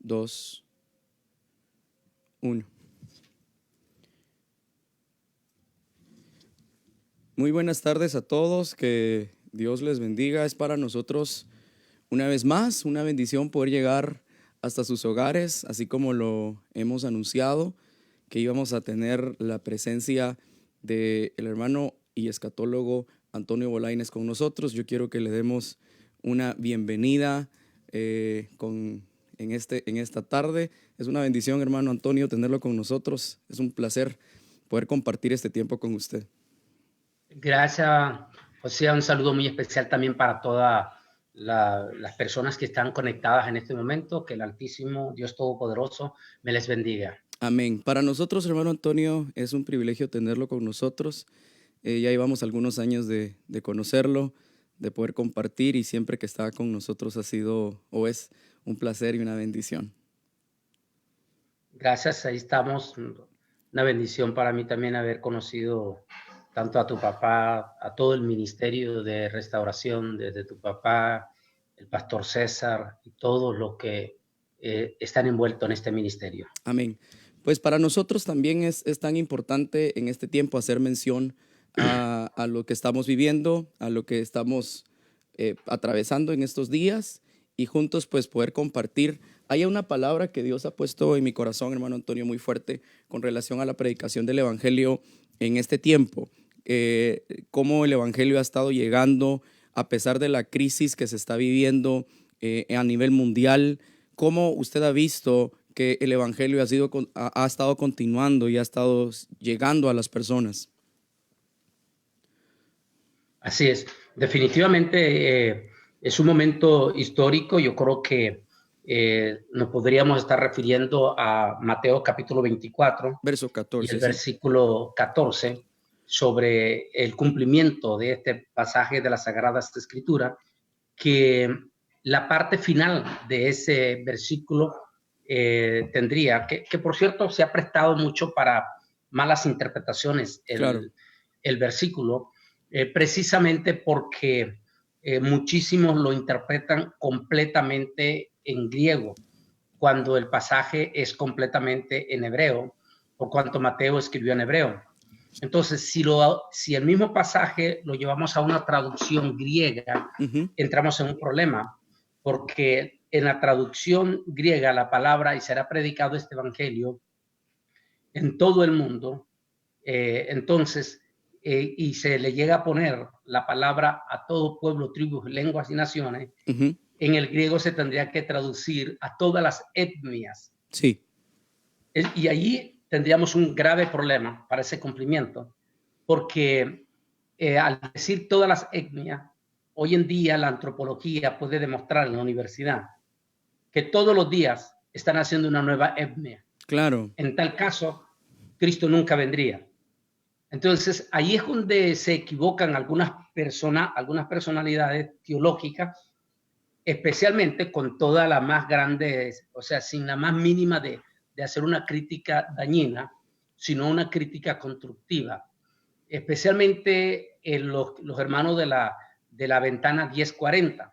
2, 1. Muy buenas tardes a todos, que Dios les bendiga. Es para nosotros una vez más una bendición poder llegar hasta sus hogares, así como lo hemos anunciado, que íbamos a tener la presencia del hermano y escatólogo Antonio Bolaines con nosotros. Yo quiero que le demos una bienvenida en esta tarde. Es una bendición, hermano Antonio, tenerlo con nosotros. Es un placer poder compartir este tiempo con usted. Gracias, José. Un saludo muy especial también para todas las personas que están conectadas en este momento. Que el Altísimo Dios Todopoderoso me les bendiga. Amén. Para nosotros, hermano Antonio, es un privilegio tenerlo con nosotros. Ya llevamos algunos años de conocerlo, de poder compartir, y siempre que está con nosotros ha sido o es un placer y una bendición. Gracias, ahí estamos. Una bendición para mí también haber conocido tanto a tu papá, a todo el ministerio de restauración, desde tu papá, el pastor César y todos los que están envueltos en este ministerio. Amén. Pues para nosotros también es tan importante en este tiempo hacer mención a lo que estamos viviendo, a lo que estamos atravesando en estos días, y juntos pues poder compartir. Hay una palabra que Dios ha puesto en mi corazón, hermano Antonio, muy fuerte con relación a la predicación del Evangelio en este tiempo. Cómo el Evangelio ha estado llegando a pesar de la crisis que se está viviendo a nivel mundial. Cómo usted ha visto que el Evangelio ha estado continuando y ha estado llegando a las personas. Así es, definitivamente es un momento histórico. Yo creo que nos podríamos estar refiriendo a Mateo capítulo 24, verso 14, y el sí. versículo 14, sobre el cumplimiento de este pasaje de la Sagrada Escritura, que la parte final de ese versículo tendría, que por cierto se ha prestado mucho para malas interpretaciones Claro. el versículo, precisamente porque muchísimos lo interpretan completamente en griego, cuando el pasaje es completamente en hebreo, por cuanto Mateo escribió en hebreo. Entonces, si el mismo pasaje lo llevamos a una traducción griega, entramos en un problema, porque en la traducción griega la palabra "y será predicado este evangelio en todo el mundo", entonces, y se le llega a poner la palabra "a todo pueblo, tribus, lenguas y naciones", en el griego se tendría que traducir "a todas las etnias". Sí. Y allí tendríamos un grave problema para ese cumplimiento, porque al decir todas las etnias, hoy en día la antropología puede demostrar en la universidad que todos los días están haciendo una nueva etnia. Claro. En tal caso, Cristo nunca vendría. Entonces, ahí es donde se equivocan algunas personalidades teológicas, especialmente con toda la más grande, o sea, sin la más mínima de hacer una crítica dañina, sino una crítica constructiva. Especialmente los hermanos de la ventana 1040.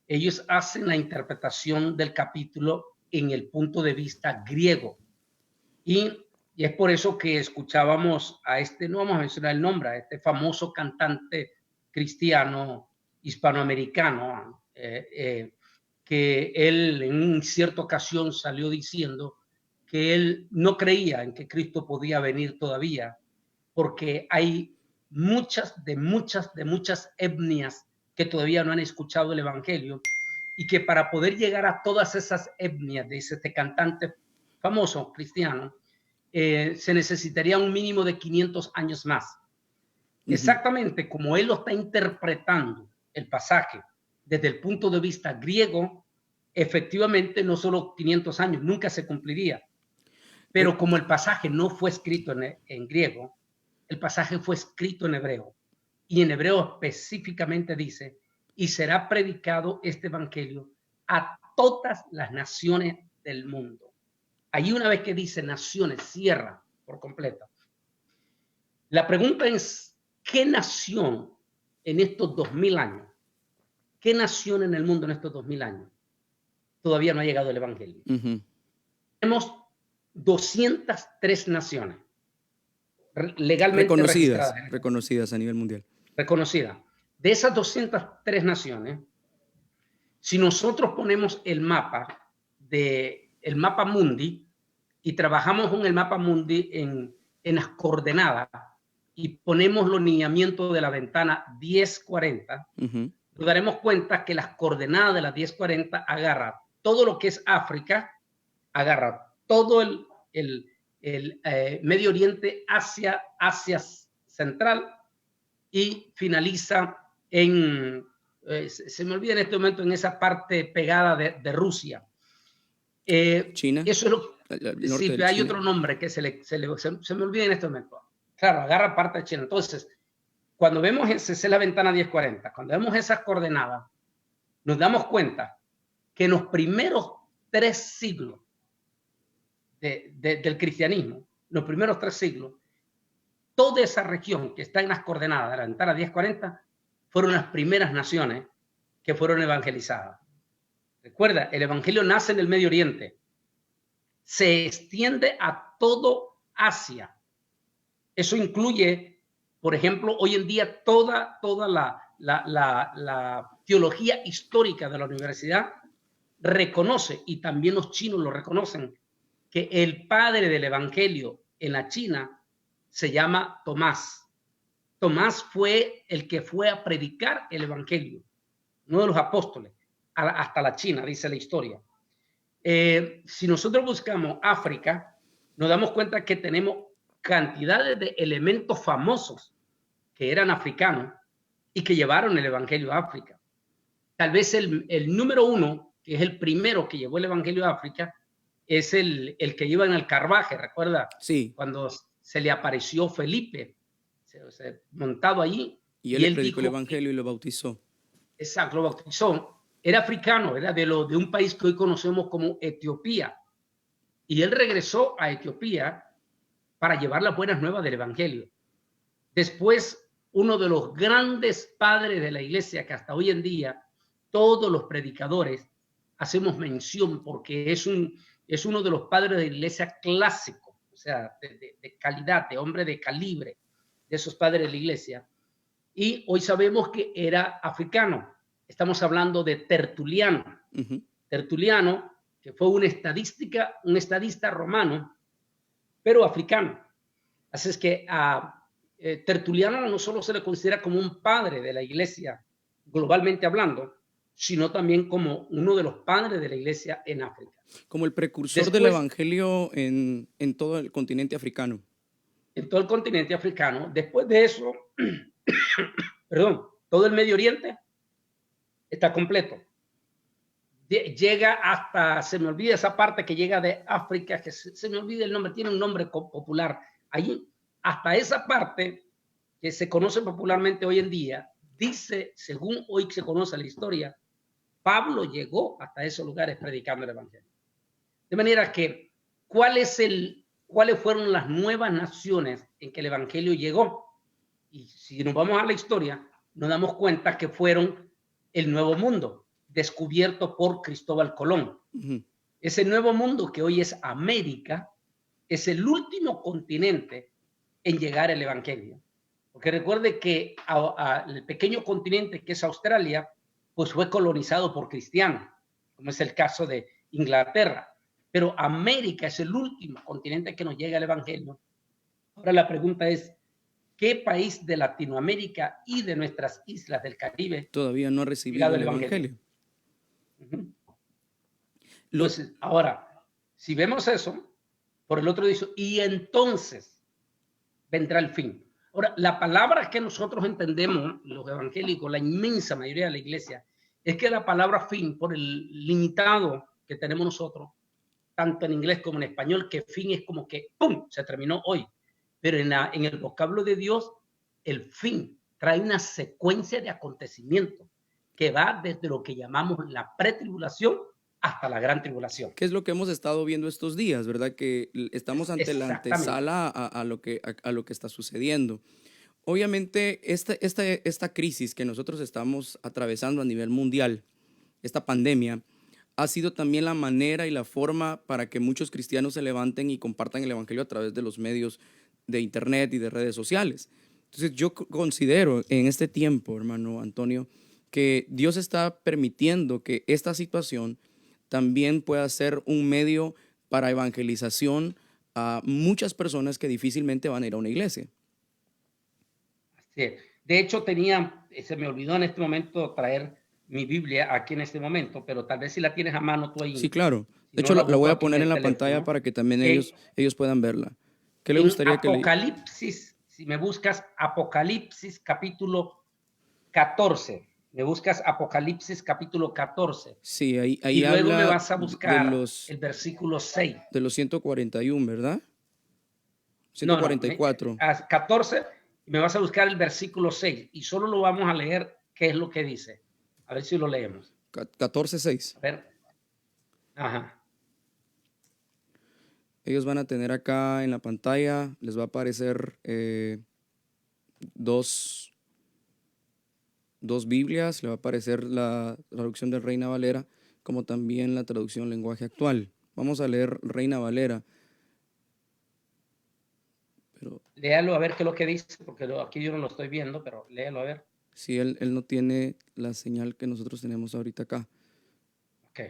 Ellos hacen la interpretación del capítulo en el punto de vista griego. Y es por eso que escuchábamos a no vamos a mencionar el nombre, a este famoso cantante cristiano hispanoamericano, que él en cierta ocasión salió diciendo que él no creía en que Cristo podía venir todavía, porque hay muchas etnias que todavía no han escuchado el Evangelio, y que para poder llegar a todas esas etnias, dice este cantante famoso cristiano, se necesitaría un mínimo de 500 años más. Exactamente como él lo está interpretando el pasaje desde el punto de vista griego, efectivamente no solo 500 años, nunca se cumpliría. Pero como el pasaje no fue escrito en griego, el pasaje fue escrito en hebreo. Y en hebreo específicamente dice: "y será predicado este evangelio a todas las naciones del mundo". Allí, una vez que dice naciones, cierra por completo. La pregunta es: ¿qué nación en estos 2000 años? ¿Qué nación en el mundo en estos 2000 años todavía no ha llegado el Evangelio. Ujú. Tenemos 203 naciones legalmente Reconocidas, registradas, reconocidas a nivel mundial. reconocidas. De esas 203 naciones, si nosotros ponemos el mapa mundi y trabajamos con el mapa mundi en las coordenadas y ponemos los lineamientos de la ventana 1040, Ujú. nos daremos cuenta que las coordenadas de las 1040 agarra todo lo que es África, agarra todo el Medio Oriente, Asia Central y finaliza en, se me olvida en este momento, en esa parte pegada de Rusia. China, Eso es lo, el norte sí, de hay China. otro nombre que se me olvida en este momento. Claro, agarra parte de China. Entonces, cuando vemos, esa es la ventana 1040, cuando vemos esas coordenadas, nos damos cuenta que en los primeros 3 siglos del cristianismo, los primeros 3 siglos, toda esa región que está en las coordenadas de la ventana 1040 fueron las primeras naciones que fueron evangelizadas. Recuerda, el evangelio nace en el Medio Oriente, se extiende a todo Asia. Eso incluye, por ejemplo, hoy en día toda la teología histórica de la universidad reconoce, y también los chinos lo reconocen, que el padre del evangelio en la China se llama Tomás. Tomás fue el que fue a predicar el evangelio, uno de los apóstoles, hasta la China, dice la historia. Si nosotros buscamos África, nos damos cuenta que tenemos cantidades de elementos famosos que eran africanos y que llevaron el evangelio a África. Tal vez el número 1, que es el primero que llevó el evangelio a África, es el que iba en el carruaje, ¿recuerda? Sí. Cuando se le apareció Felipe, montado allí. Y él le predicó dijo, el evangelio y lo bautizó. Exacto, lo bautizó. Era africano, era de un país que hoy conocemos como Etiopía. Y él regresó a Etiopía para llevar las buenas nuevas del evangelio. Después, uno de los grandes padres de la iglesia, que hasta hoy en día todos los predicadores hacemos mención porque es uno de los padres de la iglesia clásico, o sea, de calidad, de hombre de calibre, de esos padres de la iglesia. Y hoy sabemos que era africano. Estamos hablando de Tertuliano. Uh-huh. Tertuliano, que fue un estadista romano, pero africano. Así es que a Tertuliano no solo se le considera como un padre de la iglesia, globalmente hablando, sino también como uno de los padres de la iglesia en África. Como el precursor del evangelio en todo el continente africano. En todo el continente africano. Después de eso, perdón, todo el Medio Oriente está completo. Llega hasta, se me olvida esa parte que llega de África, que se me olvida el nombre, tiene un nombre popular. Allí, hasta esa parte que se conoce popularmente hoy en día, dice, según hoy se conoce la historia, Pablo llegó hasta esos lugares predicando el evangelio. De manera que, ¿cuáles fueron las nuevas naciones en que el evangelio llegó? Y si nos vamos a la historia, nos damos cuenta que fueron el Nuevo Mundo, descubierto por Cristóbal Colón. Uh-huh. Ese Nuevo Mundo que hoy es América, es el último continente en llegar al evangelio. Porque recuerde que el pequeño continente que es Australia, pues fue colonizado por cristianos, como es el caso de Inglaterra. Pero América es el último continente que nos llega al evangelio. Ahora la pregunta es, ¿qué país de Latinoamérica y de nuestras islas del Caribe todavía no ha recibido el evangelio? Uh-huh. Entonces, ahora, si vemos eso, por el otro dice, y entonces vendrá el fin. Ahora, la palabra que nosotros entendemos, los evangélicos, la inmensa mayoría de la iglesia, es que la palabra fin, por el limitado que tenemos nosotros, tanto en inglés como en español, que fin es como que ¡pum!, se terminó hoy. Pero en el vocablo de Dios, el fin trae una secuencia de acontecimientos que va desde lo que llamamos la pretribulación hasta la gran tribulación. ¿Qué es lo que hemos estado viendo estos días, verdad? Que estamos ante la antesala a lo que está sucediendo. Obviamente, esta crisis que nosotros estamos atravesando a nivel mundial, esta pandemia, ha sido también la manera y la forma para que muchos cristianos se levanten y compartan el evangelio a través de los medios de internet y de redes sociales. Entonces yo considero en este tiempo, hermano Antonio, que Dios está permitiendo que esta situación también pueda ser un medio para evangelización a muchas personas que difícilmente van a ir a una iglesia. Así es. De hecho, se me olvidó en este momento traer mi Biblia aquí en este momento, pero tal vez si la tienes a mano tú Sí, ahí, claro. si De no hecho, la la busco voy a aquí en poner en el la pantalla teléfono. para que también En, ellos puedan verla. ¿Qué le en gustaría que le... Apocalipsis, si me buscas Apocalipsis capítulo 14, me buscas Apocalipsis capítulo 14 Sí, y ahí luego me habla vas a buscar el versículo 6. de los 141, ¿verdad? No, no, 144. 14, me vas a buscar el versículo 6 y solo lo vamos a leer qué es lo que dice. A ver si lo leemos. 14:6. A ver. Ajá. Ellos van a tener acá en la pantalla, les va a aparecer dos Biblias, le va a aparecer la traducción de Reina Valera, como también la traducción lenguaje actual. Vamos a leer Reina Valera. Pero Léalo a ver qué es lo que dice, porque aquí yo no lo estoy viendo, pero léalo a ver. si él no tiene la señal que nosotros tenemos ahorita acá. Ok.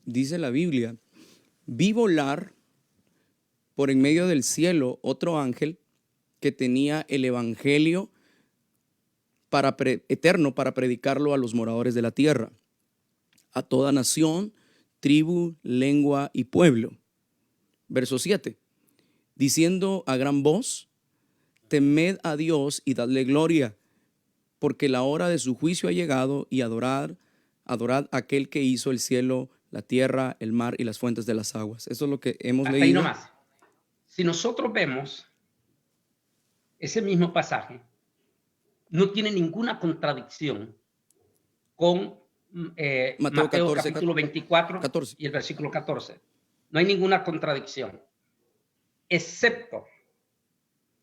Dice la Biblia, vi volar por en medio del cielo otro ángel que tenía el evangelio eterno para predicarlo a los moradores de la tierra, a toda nación, tribu, lengua y pueblo. Verso 7, diciendo a gran voz, temed a Dios y dadle gloria, porque la hora de su juicio ha llegado, y adorad a aquel que hizo el cielo, la tierra, el mar y las fuentes de las aguas. Eso es lo que hemos Hasta ahí leído. nomás. Si nosotros vemos ese mismo pasaje, no tiene ninguna contradicción con Mateo Mateo 14, capítulo 24 14. y el versículo 14. No hay ninguna contradicción, excepto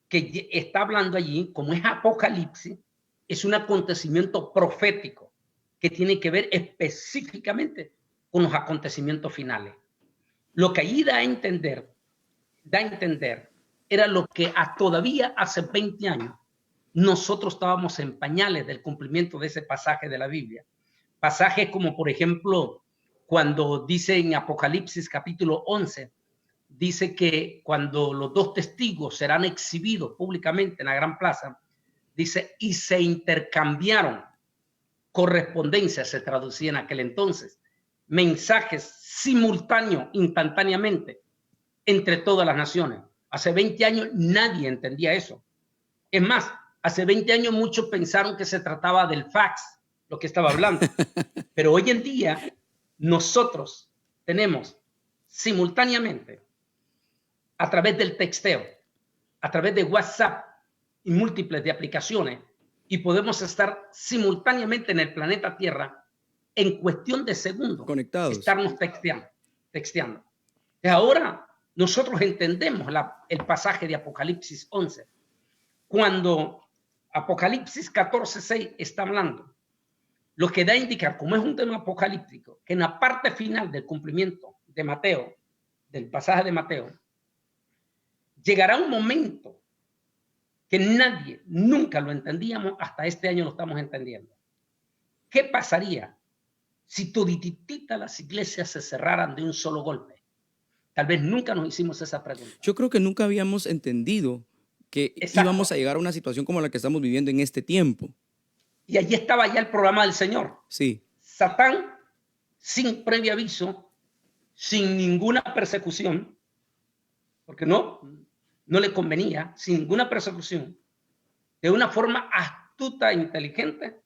que está hablando allí, como es Apocalipsis, es un acontecimiento profético que tiene que ver específicamente con los acontecimientos finales. Lo que ahí da a entender era lo que todavía hace 20 años nosotros estábamos en pañales del cumplimiento de ese pasaje de la Biblia. Pasajes como, por ejemplo, cuando dice en Apocalipsis capítulo 11, dice que cuando los dos testigos serán exhibidos públicamente en la gran plaza, dice, y se intercambiaron correspondencia, se traducía en aquel entonces, mensajes simultáneos, instantáneamente, entre todas las naciones. Hace 20 años nadie entendía eso. Es más, hace 20 años muchos pensaron que se trataba del fax, lo que estaba hablando. Pero hoy en día nosotros tenemos simultáneamente, a través del texteo, a través de WhatsApp y múltiples de aplicaciones, y podemos estar simultáneamente en el planeta Tierra en cuestión de segundos, Conectados. estarnos texteando. Ahora nosotros entendemos el pasaje de Apocalipsis 11. Cuando Apocalipsis 14:6 está hablando, lo que da a indicar, como es un tema apocalíptico, que en la parte final del cumplimiento de Mateo, del pasaje de Mateo, llegará un momento que nadie, nunca lo entendíamos, hasta este año lo estamos entendiendo. ¿Qué pasaría si toditita las iglesias se cerraran de un solo golpe? Tal vez nunca nos hicimos esa pregunta. Yo creo que nunca habíamos entendido que íbamos a llegar a una situación como la que estamos viviendo en este tiempo. Y allí estaba ya el programa del Señor. Sí. Satán, sin previo aviso, sin ninguna persecución, porque no le convenía, sin ninguna persecución, de una forma astuta e inteligente,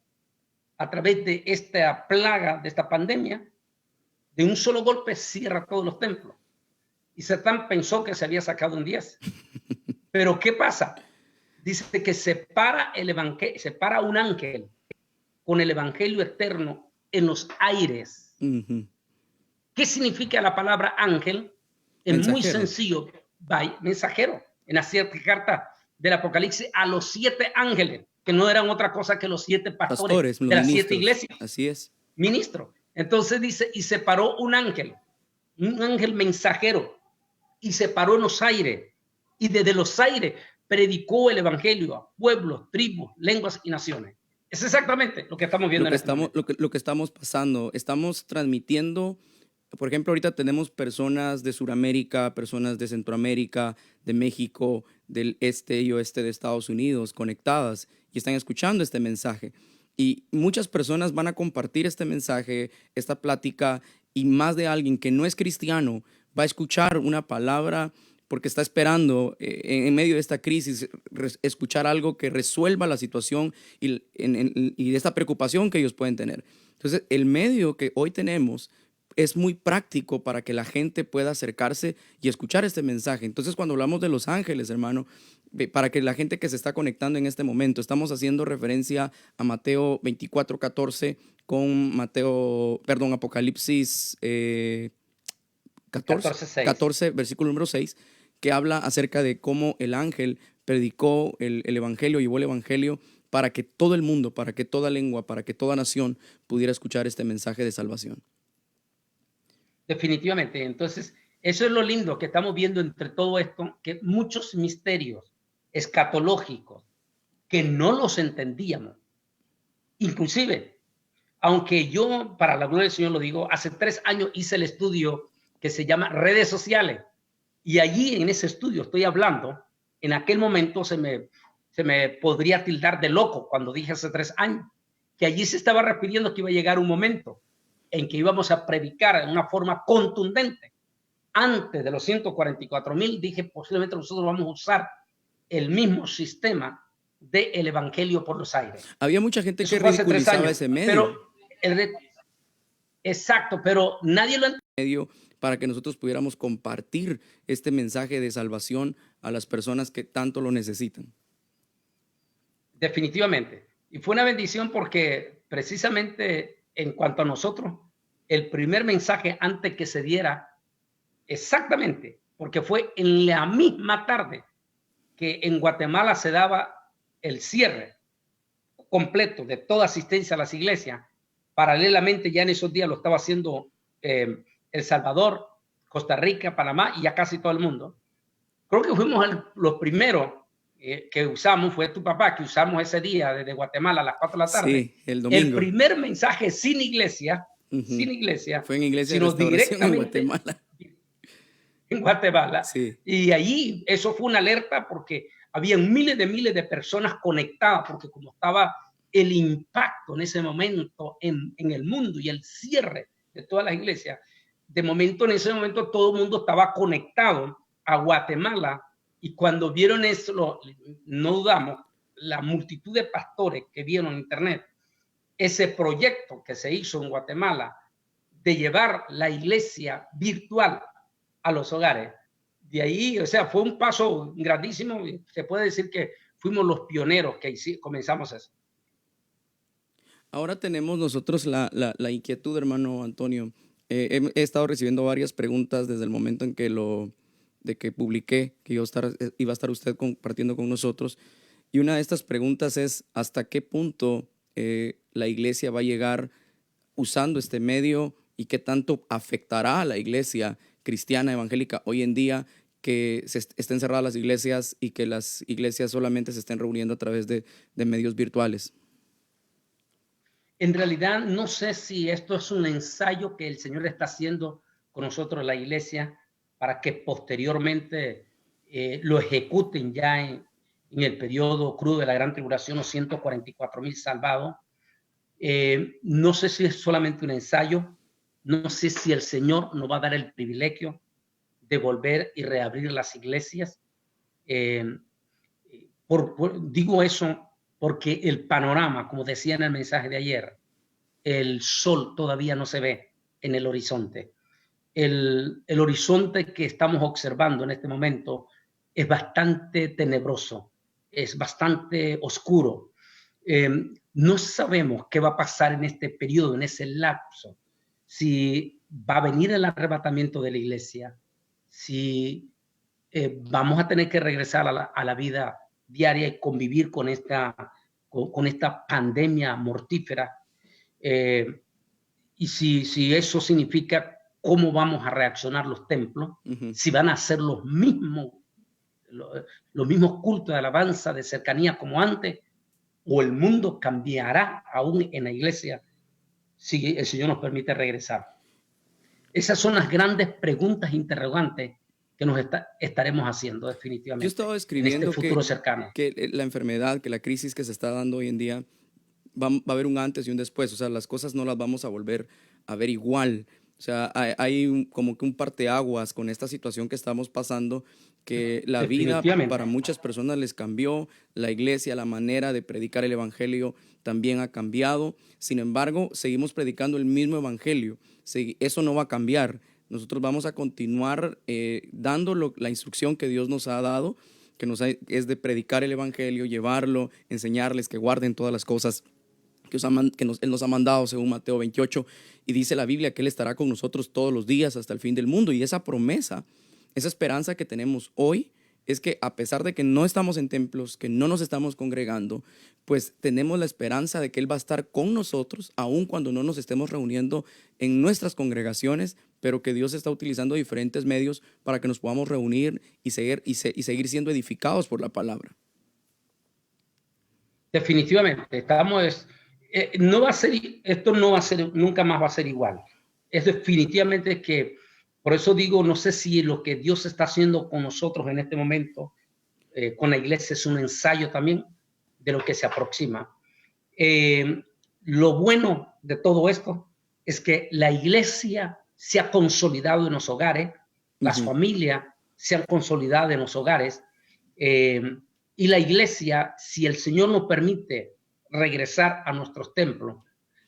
a través de esta plaga, de esta pandemia, de un solo golpe cierra todos los templos. Y Satán pensó que se había sacado un 10. Pero ¿qué pasa? Dice que separa un ángel con el evangelio eterno en los aires. Uh-huh. ¿Qué significa la palabra ángel? Es Mensajero. muy sencillo. Mensajero. En la 7 carta del Apocalipsis a los 7 ángeles, que no eran otra cosa que los 7 pastores Pastores, los de las 7 ministros. iglesias. Así es. Ministro. Entonces dice, y se paró un ángel mensajero, y se paró en los aires, y desde los aires predicó el evangelio a pueblos, tribus, lenguas y naciones. Es exactamente lo que estamos viendo lo que estamos pasando. Estamos transmitiendo, por ejemplo, ahorita tenemos personas de Sudamérica, personas de Centroamérica, de México, del este y oeste de Estados Unidos conectadas y están escuchando este mensaje. Y muchas personas van a compartir este mensaje, esta plática, y más de alguien que no es cristiano va a escuchar una palabra porque está esperando en medio de esta crisis escuchar algo que resuelva la situación y esta preocupación que ellos pueden tener. Entonces, el medio que hoy tenemos es muy práctico para que la gente pueda acercarse y escuchar este mensaje. Entonces, cuando hablamos de los ángeles, hermano, para que la gente que se está conectando en este momento, estamos haciendo referencia a Mateo 24:14 con Apocalipsis 14, versículo número 6, que habla acerca de cómo el ángel predicó el evangelio, llevó el evangelio para que todo el mundo, para que toda lengua, para que toda nación pudiera escuchar este mensaje de salvación. Definitivamente. Entonces, eso es lo lindo que estamos viendo entre todo esto, que muchos misterios escatológicos que no los entendíamos. Inclusive, aunque yo, para la gloria del Señor lo digo, hace 3 años hice el estudio que se llama redes sociales. Y allí en ese estudio estoy hablando, en aquel momento se me podría tildar de loco cuando dije hace 3 años, que allí se estaba refiriendo que iba a llegar un momento en que íbamos a predicar de una forma contundente. Antes de los 144,000, dije, posiblemente nosotros vamos a usar el mismo sistema del evangelio por los aires. Había mucha gente que ridiculizaba ese medio. Exacto, pero nadie lo entendió. Para que nosotros pudiéramos compartir este mensaje de salvación a las personas que tanto lo necesitan. Definitivamente. Y fue una bendición porque precisamente en cuanto a nosotros, el primer mensaje antes que se diera, exactamente, porque fue en la misma tarde que en Guatemala se daba el cierre completo de toda asistencia a las iglesias. Paralelamente ya en esos días lo estaba haciendo El Salvador, Costa Rica, Panamá y ya casi todo el mundo. Creo que fuimos los primeros que usamos, fue tu papá, que usamos ese día desde Guatemala a las 4 de la tarde. Sí, el domingo. El primer mensaje sin iglesia, sin iglesia. Fue en Iglesia sino de Restauración en Guatemala. En Guatemala. Sí. Y allí eso fue una alerta porque habían miles de personas conectadas, porque como estaba el impacto en ese momento en el mundo y el cierre de todas las iglesias, en ese momento todo el mundo estaba conectado a Guatemala, y cuando vieron eso, no dudamos, la multitud de pastores que vieron en internet, ese proyecto que se hizo en Guatemala de llevar la iglesia virtual a los hogares. De ahí, o sea, fue un paso grandísimo, y se puede decir que fuimos los pioneros que comenzamos eso. Ahora tenemos nosotros la inquietud, hermano Antonio. He estado recibiendo varias preguntas desde el momento en que que publiqué que iba a estar usted compartiendo con nosotros. Y una de estas preguntas es, ¿hasta qué punto la iglesia va a llegar usando este medio y qué tanto afectará a la iglesia cristiana evangélica hoy en día, que estén cerradas las iglesias y que las iglesias solamente se estén reuniendo a través de medios virtuales? En realidad, no sé si esto es un ensayo que el Señor está haciendo con nosotros, la iglesia, para que posteriormente lo ejecuten ya en el periodo crudo de la gran tribulación, los 144,000 salvados. No sé si es solamente un ensayo, no sé si el Señor nos va a dar el privilegio de volver y reabrir las iglesias. Digo eso porque el panorama, como decía en el mensaje de ayer, el sol todavía no se ve en el horizonte. El horizonte que estamos observando en este momento es bastante tenebroso, es bastante oscuro. No sabemos qué va a pasar en este periodo, en ese lapso. Si va a venir el arrebatamiento de la iglesia, si vamos a tener que regresar a la vida diaria y convivir con esta pandemia mortífera. Y si eso significa cómo vamos a reaccionar los templos, si van a ser los mismos cultos de alabanza, de cercanía como antes, o el mundo cambiará aún en la iglesia si el Señor nos permite regresar. Esas son las grandes preguntas interrogantes que nos estaremos haciendo definitivamente. Yo estaba escribiendo en este futuro cercano. Que la enfermedad, que la crisis que se está dando hoy en día, va a haber un antes y un después. O sea, las cosas no las vamos a volver a ver igual. O sea, hay como que un parteaguas con esta situación que estamos pasando, que la vida para muchas personas les cambió, la iglesia, la manera de predicar el evangelio también ha cambiado. Sin embargo, seguimos predicando el mismo evangelio. Eso no va a cambiar. Nosotros vamos a continuar dando la instrucción que Dios nos ha dado, es de predicar el evangelio, llevarlo, enseñarles que guarden todas las cosas que Él nos ha mandado, según Mateo 28, y dice la Biblia que Él estará con nosotros todos los días hasta el fin del mundo. Y esa promesa, esa esperanza que tenemos hoy, es que a pesar de que no estamos en templos, que no nos estamos congregando, pues tenemos la esperanza de que Él va a estar con nosotros, aun cuando no nos estemos reuniendo en nuestras congregaciones, pero que Dios está utilizando diferentes medios para que nos podamos reunir y seguir siendo edificados por la palabra. Definitivamente, esto no va a ser, nunca más va a ser igual. Es definitivamente que, por eso digo, no sé si lo que Dios está haciendo con nosotros en este momento, con la iglesia, es un ensayo también de lo que se aproxima. Lo bueno de todo esto es que la iglesia se ha consolidado en los hogares, las familias se han consolidado en los hogares, y la iglesia, si el Señor nos permite regresar a nuestros templos,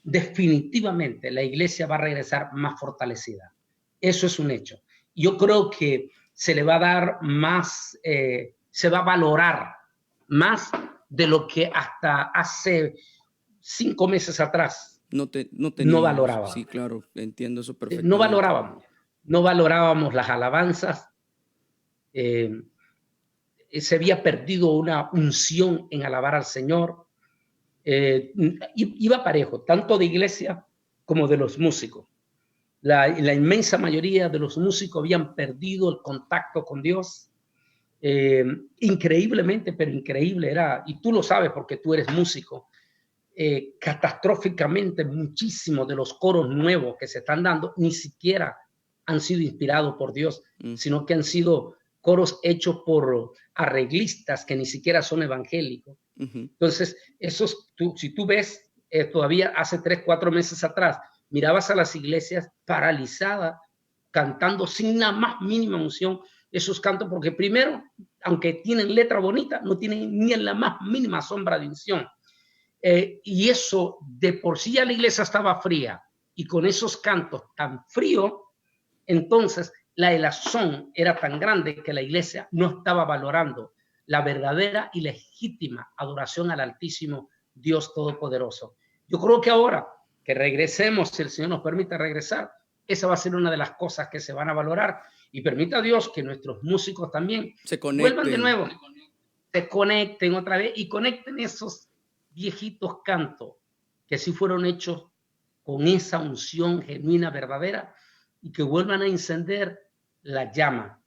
definitivamente la iglesia va a regresar más fortalecida. Eso es un hecho. Yo creo que se le va a dar más, se va a valorar más de lo que hasta hace 5 meses atrás no valorábamos. Sí, claro, entiendo eso perfectamente. No valorábamos las alabanzas. Se había perdido una unción en alabar al Señor. Iba parejo, tanto de iglesia como de los músicos. La inmensa mayoría de los músicos habían perdido el contacto con Dios. Increíblemente, pero increíble era, y tú lo sabes porque tú eres músico, catastróficamente muchísimos de los coros nuevos que se están dando ni siquiera han sido inspirados por Dios, sino que han sido coros hechos por arreglistas que ni siquiera son evangélicos. Entonces, si tú ves, todavía hace 3, 4 meses atrás, mirabas a las iglesias paralizadas, cantando sin la más mínima unción esos cantos, porque primero, aunque tienen letra bonita, no tienen ni en la más mínima sombra de unción. Y eso, de por sí ya la iglesia estaba fría, y con esos cantos tan fríos, entonces la helazón era tan grande que la iglesia no estaba valorando la verdadera y legítima adoración al Altísimo Dios Todopoderoso. Yo creo que ahora que regresemos, si el Señor nos permite regresar, esa va a ser una de las cosas que se van a valorar, y permita a Dios que nuestros músicos también vuelvan de nuevo, se conecten otra vez y conecten esos viejitos cantos que sí fueron hechos con esa unción genuina, verdadera, y que vuelvan a encender la llama,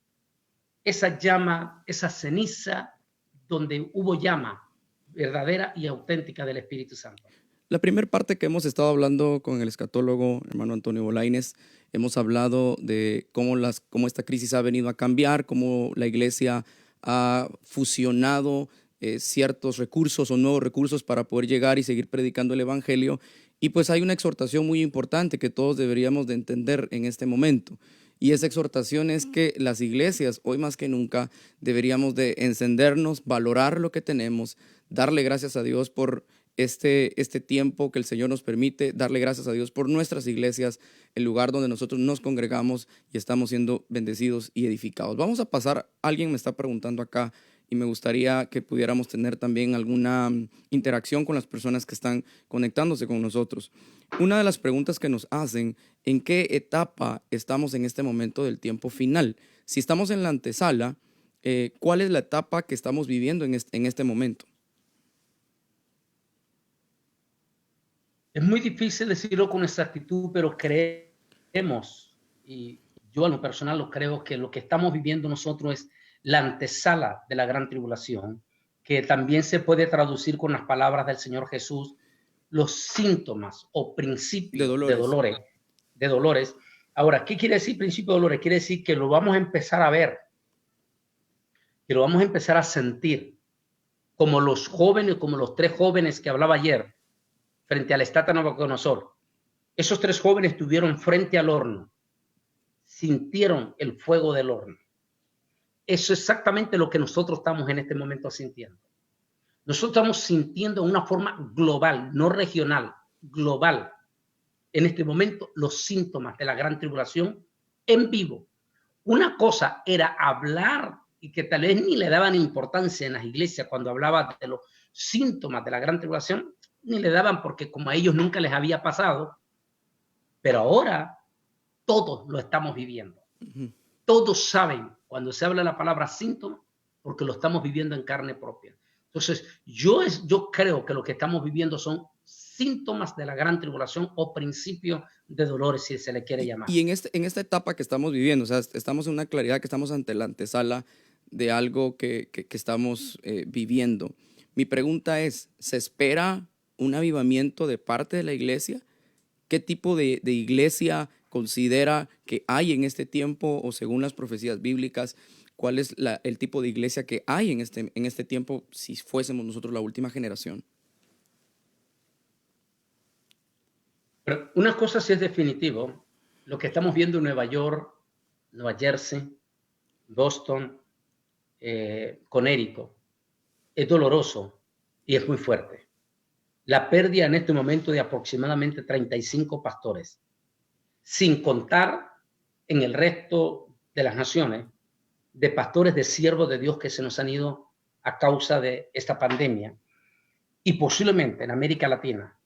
esa ceniza donde hubo llama verdadera y auténtica del Espíritu Santo. La primera parte que hemos estado hablando con el escatólogo hermano Antonio Bolaínez, hemos hablado de cómo esta crisis ha venido a cambiar, cómo la iglesia ha fusionado ciertos recursos o nuevos recursos para poder llegar y seguir predicando el evangelio. Y pues hay una exhortación muy importante que todos deberíamos de entender en este momento. Y esa exhortación es que las iglesias, hoy más que nunca, deberíamos de encendernos, valorar lo que tenemos, darle gracias a Dios por este tiempo que el Señor nos permite, darle gracias a Dios por nuestras iglesias, el lugar donde nosotros nos congregamos y estamos siendo bendecidos y edificados. Vamos a pasar, alguien me está preguntando acá, y me gustaría que pudiéramos tener también alguna interacción con las personas que están conectándose con nosotros. Una de las preguntas que nos hacen, ¿en qué etapa estamos en este momento del tiempo final? Si estamos en la antesala, ¿cuál es la etapa que estamos viviendo en este momento? Es muy difícil decirlo con exactitud, pero creemos, y yo a lo personal lo creo, que lo que estamos viviendo nosotros es la antesala de la gran tribulación, que también se puede traducir con las palabras del Señor Jesús, los síntomas o De principios dolores. de dolores. Ahora, ¿qué quiere decir principio de dolores? Quiere decir que lo vamos a empezar a ver, que lo vamos a empezar a sentir, como los jóvenes, como los 3 jóvenes que hablaba ayer, frente al estatua Nabucodonosor. Esos 3 jóvenes estuvieron frente al horno, sintieron el fuego del horno. Eso es exactamente lo que nosotros estamos en este momento sintiendo. Nosotros estamos sintiendo de una forma global, no regional, global, en este momento los síntomas de la gran tribulación en vivo. Una cosa era hablar y que tal vez ni le daban importancia en las iglesias cuando hablaba de los síntomas de la gran tribulación, ni le daban porque como a ellos nunca les había pasado, pero ahora todos lo estamos viviendo. Todos saben cuando se habla la palabra síntoma porque lo estamos viviendo en carne propia. Entonces, yo creo que lo que estamos viviendo son síntomas de la gran tribulación o principio de dolores, si se le quiere llamar. Y en esta etapa que estamos viviendo, o sea, estamos en una claridad que estamos ante la antesala de algo que estamos viviendo. Mi pregunta es, ¿se espera un avivamiento de parte de la iglesia? ¿Qué tipo de iglesia considera que hay en este tiempo o según las profecías bíblicas? ¿Cuál es el tipo de iglesia que hay en este tiempo si fuésemos nosotros la última generación? Pero una cosa sí es definitivo, lo que estamos viendo en Nueva York, Nueva Jersey, Boston, Connecticut, es doloroso y es muy fuerte. La pérdida en este momento de aproximadamente 35 pastores, sin contar en el resto de las naciones, de pastores, de siervos de Dios que se nos han ido a causa de esta pandemia. Y posiblemente en América Latina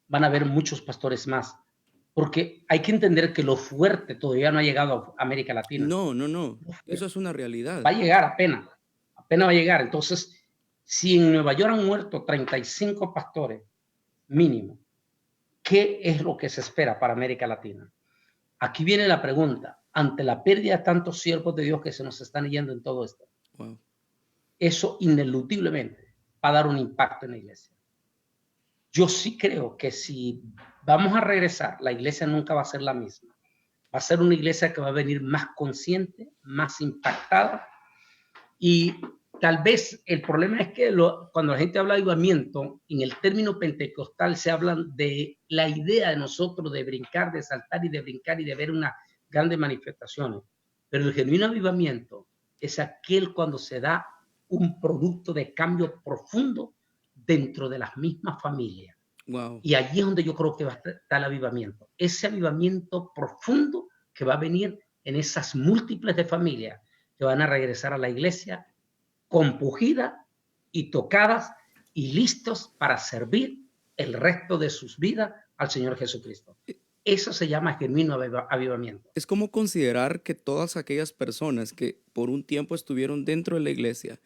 van a haber muchos pastores más, porque hay que entender que lo fuerte todavía no ha llegado a América Latina. No. Eso es una realidad. Va a llegar apenas va a llegar. Entonces, si en Nueva York han muerto 35 pastores mínimo, ¿qué es lo que se espera para América Latina? Aquí viene la pregunta, ante la pérdida de tantos siervos de Dios que se nos están yendo en todo esto, Wow. eso ineludiblemente va a dar un impacto en la iglesia. Yo sí creo que si vamos a regresar, la iglesia nunca va a ser la misma. Va a ser una iglesia que va a venir más consciente, más impactada. Y tal vez el problema es que cuando la gente habla de avivamiento, en el término pentecostal se habla de la idea de nosotros de brincar, de saltar y de brincar y de ver unas grandes manifestaciones. Pero el genuino avivamiento es aquel cuando se da un producto de cambio profundo dentro de las mismas familias. Wow. Y allí es donde yo creo que va a estar el avivamiento. Ese avivamiento profundo que va a venir en esas múltiples de familias que van a regresar a la iglesia compugidas y tocadas y listos para servir el resto de sus vidas al Señor Jesucristo. Eso se llama genuino avivamiento. Es como considerar que todas aquellas personas que por un tiempo estuvieron dentro de la iglesia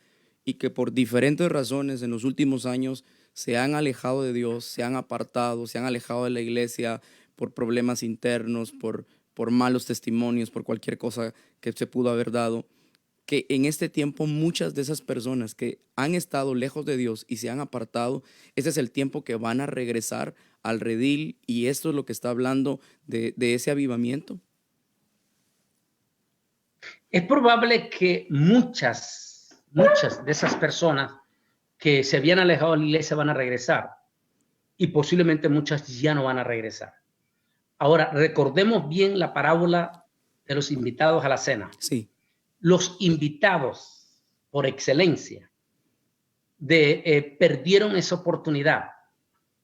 y que por diferentes razones en los últimos años se han alejado de Dios, se han apartado, se han alejado de la iglesia por problemas internos, por malos testimonios, por cualquier cosa que se pudo haber dado, que en este tiempo muchas de esas personas que han estado lejos de Dios y se han apartado, ese es el tiempo que van a regresar al redil, y esto es lo que está hablando de ese avivamiento. Es probable que muchas de esas personas que se habían alejado de la iglesia van a regresar, y posiblemente muchas ya no van a regresar. Ahora, recordemos bien la parábola de los invitados a la cena. Sí. Los invitados, por excelencia, perdieron esa oportunidad.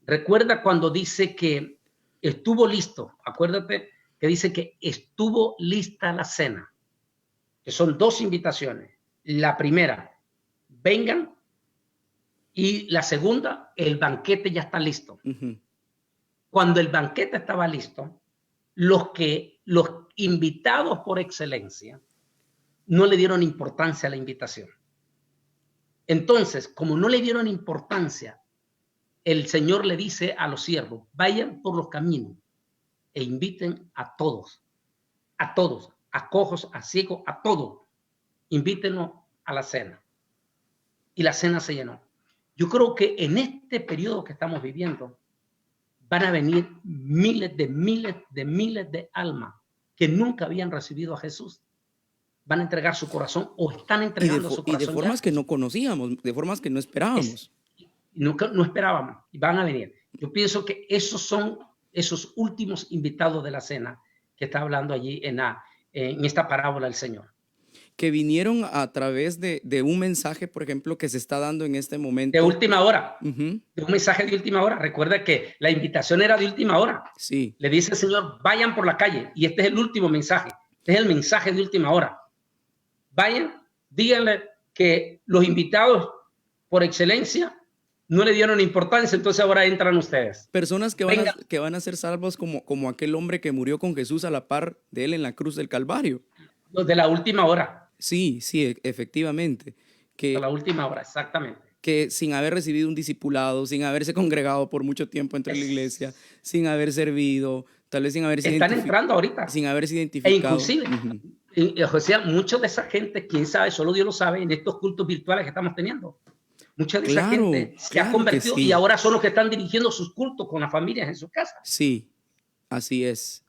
Recuerda cuando dice que estuvo listo, acuérdate que dice que estuvo lista la cena, que son 2 invitaciones. La primera, vengan. Y la segunda, el banquete ya está listo. Cuando el banquete estaba listo, los invitados por excelencia no le dieron importancia a la invitación. Entonces, como no le dieron importancia, el Señor le dice a los siervos, vayan por los caminos e inviten a todos, a cojos, a ciegos, a todos. Invítenlos a la cena. Y la cena se llenó. Yo creo que en este periodo que estamos viviendo van a venir miles de almas que nunca habían recibido a Jesús. Van a entregar su corazón o están entregando su corazón. Y de formas que no conocíamos, de formas que no esperábamos. No esperábamos y van a venir. Yo pienso que esos son esos últimos invitados de la cena que está hablando allí en esta parábola el Señor. Que vinieron a través de un mensaje, por ejemplo, que se está dando en este momento. De última hora. De un mensaje de última hora. Recuerda que la invitación era de última hora. Sí. Le dice el Señor, vayan por la calle. Y este es el último mensaje. Este es el mensaje de última hora. Vayan, díganle que los invitados por excelencia no le dieron importancia, entonces ahora entran ustedes. Personas que van a ser salvos como aquel hombre que murió con Jesús a la par de él en la cruz del Calvario. Los de la última hora. Sí, efectivamente. De la última hora, exactamente. Que sin haber recibido un discipulado, sin haberse congregado por mucho tiempo entre la iglesia, sin haber servido, tal vez sin haberse están entrando ahorita. Sin haberse identificado. E inclusive, o sea, mucha de esa gente, quién sabe, solo Dios lo sabe, en estos cultos virtuales que estamos teniendo. Mucha de esa gente se ha convertido y ahora son los que están dirigiendo sus cultos con las familias en sus casas. Sí, así es.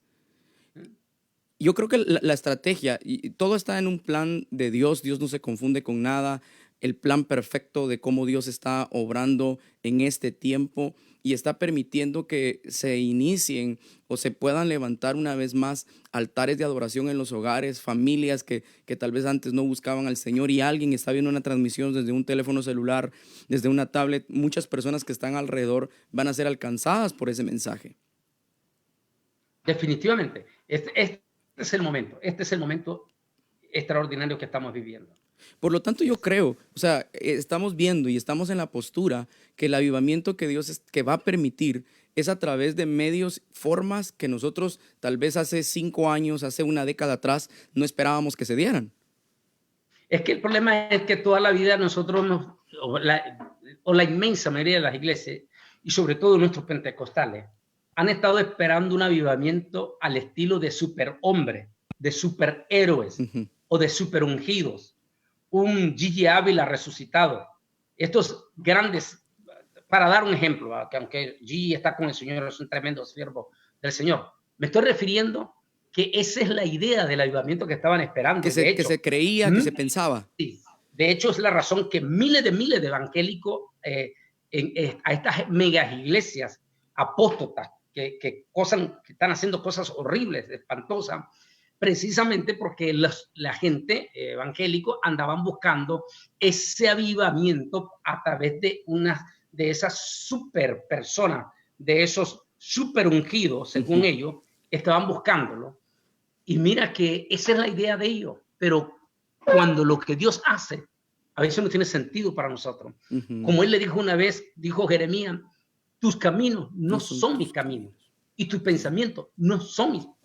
Yo creo que la estrategia, y todo está en un plan de Dios. Dios no se confunde con nada. El plan perfecto de cómo Dios está obrando en este tiempo y está permitiendo que se inicien o se puedan levantar una vez más altares de adoración en los hogares, familias que tal vez antes no buscaban al Señor, y alguien está viendo una transmisión desde un teléfono celular, desde una tablet. Muchas personas que están alrededor van a ser alcanzadas por ese mensaje. Definitivamente. Este es el momento extraordinario que estamos viviendo. Por lo tanto, yo creo, o sea, estamos viendo y estamos en la postura que el avivamiento que Dios que va a permitir es a través de medios, formas que nosotros tal vez hace 5 años, hace una década atrás, no esperábamos que se dieran. Es que el problema es que toda la vida nosotros, o la inmensa mayoría de las iglesias, y sobre todo nuestros pentecostales, han estado esperando un avivamiento al estilo de superhombre, de superhéroes o de superungidos. Un Gigi Ávila resucitado. Estos grandes, para dar un ejemplo, que aunque Gigi está con el Señor, es un tremendo siervo del Señor, me estoy refiriendo que esa es la idea del avivamiento que estaban esperando. Que se creía, que se pensaba. Sí. De hecho, es la razón que miles de evangélicos a estas megas iglesias apóstatas que están haciendo cosas horribles, espantosas, precisamente porque la gente evangélico andaban buscando ese avivamiento a través de esas super personas, de esos super ungidos, según ellos, estaban buscándolo. Y mira que esa es la idea de ellos, pero cuando lo que Dios hace, a veces no tiene sentido para nosotros. Como él le dijo una vez, dijo Jeremías, tus caminos no son mis caminos y tus pensamientos no son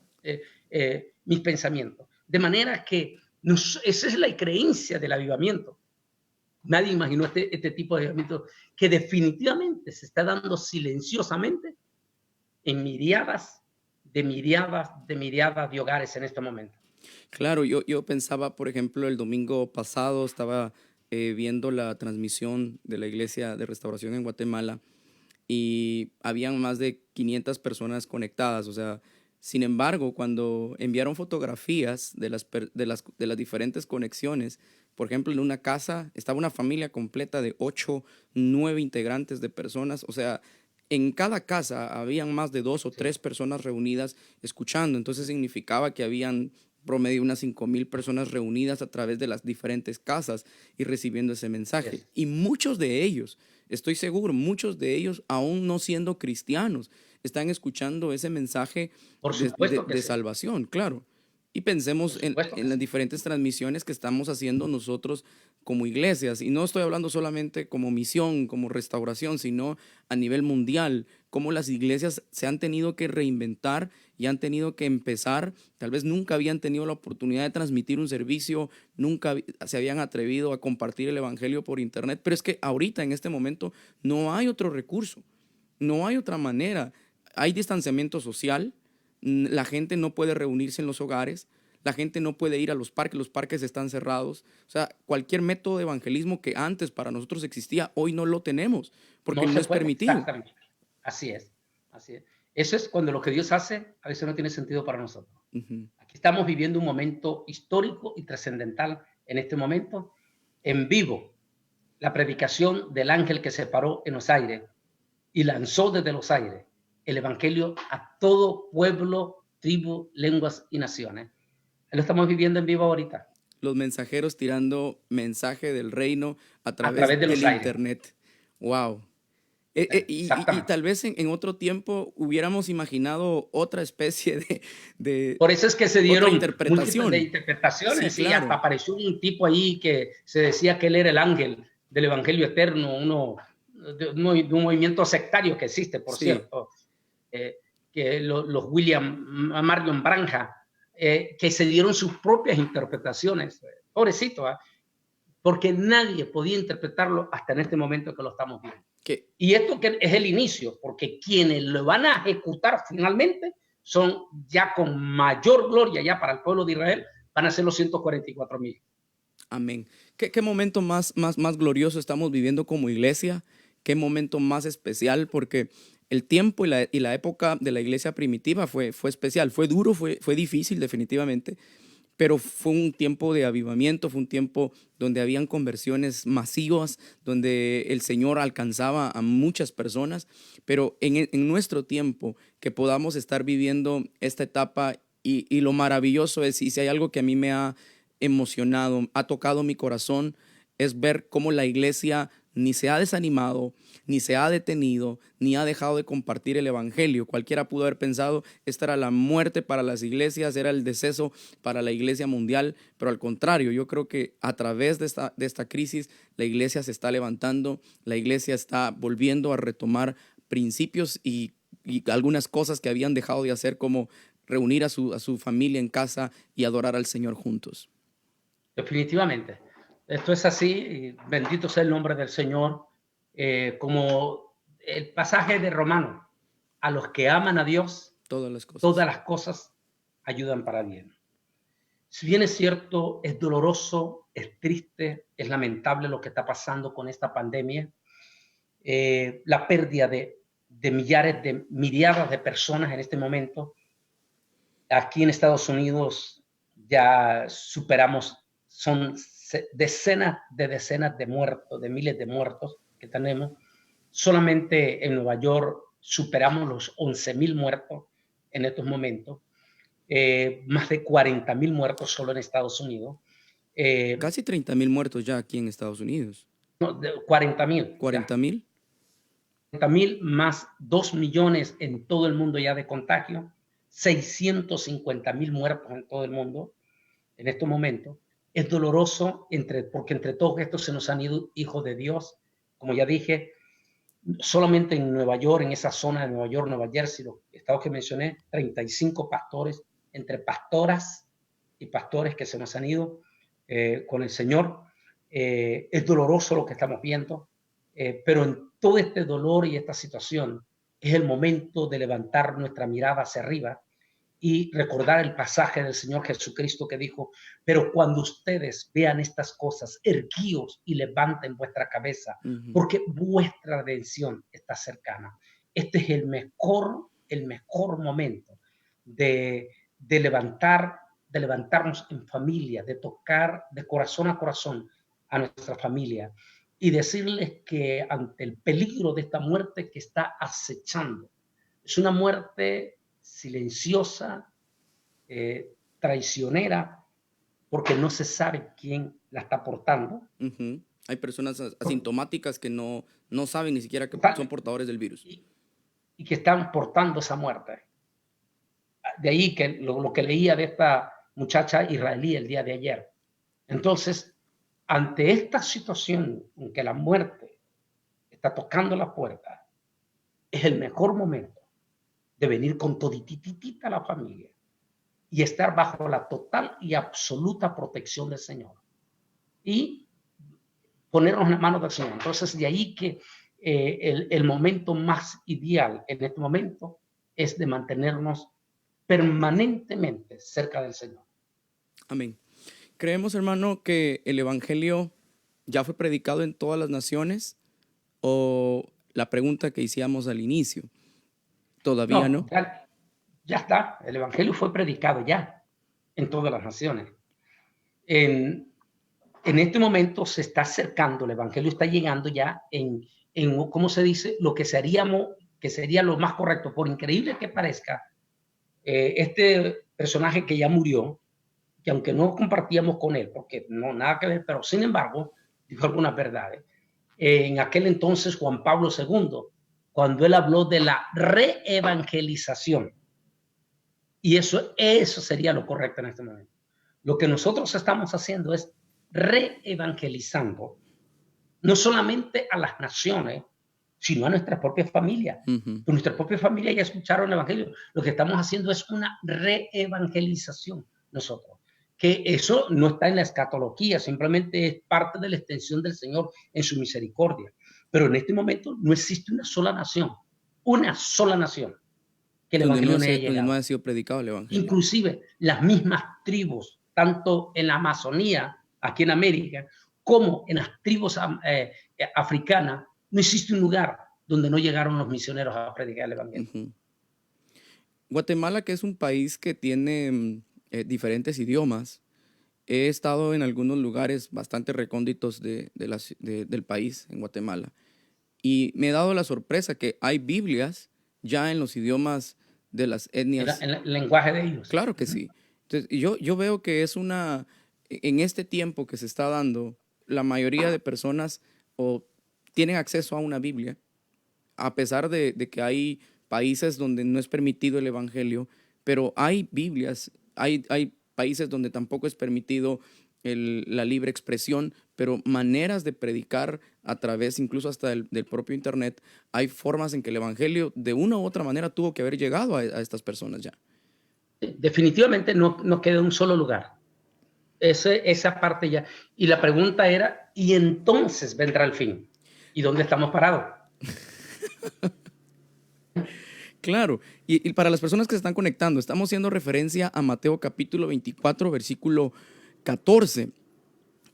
mis pensamientos. De manera que esa es la creencia del avivamiento. Nadie imaginó este tipo de avivamiento que definitivamente se está dando silenciosamente en miriadas de hogares en este momento. Claro, yo pensaba, por ejemplo, el domingo pasado estaba viendo la transmisión de la Iglesia de Restauración en Guatemala y habían más de 500 personas conectadas, o sea. Sin embargo, cuando enviaron fotografías de las diferentes conexiones, por ejemplo, en una casa estaba una familia completa de 8, 9 integrantes de personas. O sea, en cada casa habían más de 2 o 3 personas reunidas escuchando. Entonces significaba que habían promedio unas 5,000 personas reunidas a través de las diferentes casas y recibiendo ese mensaje. Y muchos de ellos, estoy seguro, muchos de ellos aún no siendo cristianos, están escuchando ese mensaje de salvación, claro. Y pensemos por supuesto en que las sí. diferentes transmisiones que estamos haciendo nosotros como iglesias. Y no estoy hablando solamente como misión, como restauración, sino a nivel mundial, cómo las iglesias se han tenido que reinventar y han tenido que empezar. Tal vez nunca habían tenido la oportunidad de transmitir un servicio, nunca se habían atrevido a compartir el evangelio por internet. Pero es que ahorita, en este momento, no hay otro recurso, no hay otra manera. Hay distanciamiento social, la gente no puede reunirse en los hogares, la gente no puede ir a los parques están cerrados. O sea, cualquier método de evangelismo que antes para nosotros existía, hoy no lo tenemos, porque No no se es puede, permitido. exactamente. Así es, así es. Eso es cuando lo que Dios hace a veces no tiene sentido para nosotros. Ujú. Aquí estamos viviendo un momento histórico y trascendental en este momento, en vivo, la predicación del ángel que se paró en los aires y lanzó desde los aires el evangelio a todo pueblo, tribu, lenguas y naciones. Lo estamos viviendo en vivo ahorita, Los mensajeros tirando mensaje del reino a a través través de del los aires. internet. Wow. Y Exactamente. tal vez en otro tiempo hubiéramos imaginado otra especie de Por eso es que se otra dieron múltiples de interpretación. Sí, interpretaciones, sí, hasta claro. apareció un tipo ahí que se decía que él era el ángel del Evangelio Eterno, de un movimiento sectario que existe, por Sí. cierto, que los William Marion Branja, que se dieron sus propias interpretaciones, pobrecito, porque nadie podía interpretarlo hasta en este momento que lo estamos viendo. Que Y esto que es el inicio, porque quienes lo van a ejecutar finalmente son ya con mayor gloria ya para el pueblo de Israel, van a ser los 144,000. Amén. ¿Qué momento más glorioso estamos viviendo como iglesia? ¿Qué momento más especial? Porque el tiempo y la época de la iglesia primitiva fue especial, fue duro, fue difícil definitivamente, pero fue un tiempo de avivamiento, fue un tiempo donde habían conversiones masivas, donde el Señor alcanzaba a muchas personas, pero en nuestro tiempo que podamos estar viviendo esta etapa y lo maravilloso es, y si hay algo que a mí me ha emocionado, ha tocado mi corazón, es ver cómo la iglesia ni se ha desanimado, ni se ha detenido, ni ha dejado de compartir el evangelio. Cualquiera pudo haber pensado, esta era la muerte para las iglesias, era el deceso para la iglesia mundial, pero al contrario, yo creo que a través de esta crisis, la iglesia se está levantando, la iglesia está volviendo a retomar principios y algunas cosas que habían dejado de hacer, como reunir a su familia en casa y adorar al Señor juntos. Definitivamente. Esto es así, y bendito sea el nombre del Señor, como el pasaje de Romano, a los que aman a Dios, Todas las todas cosas. las cosas ayudan para bien. Si bien es cierto, es doloroso, es triste, es lamentable lo que está pasando con esta pandemia, la pérdida de millares, de miriadas de personas en este momento. Aquí en Estados Unidos ya superamos, son decenas de muertos, de miles de muertos que tenemos. Solamente en Nueva York superamos los 11,000 muertos en estos momentos. Más de 40,000 muertos solo en Estados Unidos. Casi 30,000 muertos ya aquí en Estados Unidos. No, 40,000 ya. 40,000. 40,000 más 2 millones en todo el mundo ya de contagio, 650,000 muertos en todo el mundo en estos momentos. Es doloroso porque entre todos estos se nos han ido hijos de Dios. Como ya dije, solamente en Nueva York, en esa zona de Nueva York, Nueva Jersey, los estados que mencioné, 35 pastores, entre pastoras y pastores que se nos han ido con el Señor. Es doloroso lo que estamos viendo, pero en todo este dolor y esta situación es el momento de levantar nuestra mirada hacia arriba y recordar el pasaje del Señor Jesucristo que dijo: pero cuando ustedes vean estas cosas, erguíos y levanten vuestra cabeza, Ujú. porque vuestra redención está cercana. Este es el mejor momento de levantarnos en familia, de tocar de corazón a corazón a nuestra familia y decirles que ante el peligro de esta muerte que está acechando, es una muerte silenciosa, traicionera, porque no se sabe quién la está portando. Ujú. Hay personas asintomáticas que no saben ni siquiera que son portadores del virus. Y que están portando esa muerte. De ahí que lo que leía de esta muchacha israelí el día de ayer. Entonces, ante esta situación en que la muerte está tocando la puerta, es el mejor momento de venir con todititita la familia y estar bajo la total y absoluta protección del Señor y ponernos en las manos del Señor. Entonces, de ahí que el momento más ideal en este momento es de mantenernos permanentemente cerca del Señor. Amén. Creemos, hermano, que el evangelio ya fue predicado en todas las naciones, o la pregunta que hicimos al inicio, todavía no. Ya está, el evangelio fue predicado ya en todas las naciones. En este momento se está acercando, el evangelio está llegando ya en ¿cómo se dice? Lo que sería lo más correcto, por increíble que parezca, este personaje que ya murió, que aunque no compartíamos con él, porque no nada que ver, pero sin embargo, dijo algunas verdades. En aquel entonces, Juan Pablo II, cuando él habló de la reevangelización, y eso sería lo correcto en este momento. Lo que nosotros estamos haciendo es reevangelizando, no solamente a las naciones, sino a nuestra propia familia. Pues nuestra propia familia ya escucharon el evangelio. Lo que estamos haciendo es una reevangelización nosotros. Que eso no está en la escatología, simplemente es parte de la extensión del Señor en su misericordia. Pero en este momento no existe una sola nación que el evangelio no haya llegado. Donde no ha sido predicado el evangelio. Inclusive las mismas tribus, tanto en la Amazonía, aquí en América, como en las tribus africanas, no existe un lugar donde no llegaron los misioneros a predicar el evangelio. Guatemala, que es un país que tiene diferentes idiomas, he estado en algunos lugares bastante recónditos del país, en Guatemala, y me he dado la sorpresa que hay Biblias ya en los idiomas de las etnias. En el lenguaje de ellos. Claro que sí. Entonces, yo veo que en este tiempo que se está dando, la mayoría de personas tienen acceso a una Biblia, a pesar de que hay países donde no es permitido el evangelio, pero hay Biblias, hay países donde tampoco es permitido la libre expresión, pero maneras de predicar a través incluso hasta del propio internet. Hay formas en que el evangelio de una u otra manera tuvo que haber llegado a estas personas ya. Definitivamente no queda un solo lugar. Esa parte ya. Y la pregunta era, ¿y entonces vendrá el fin? ¿Y dónde estamos parados? Claro, y para las personas que se están conectando, estamos haciendo referencia a Mateo capítulo 24, versículo 14.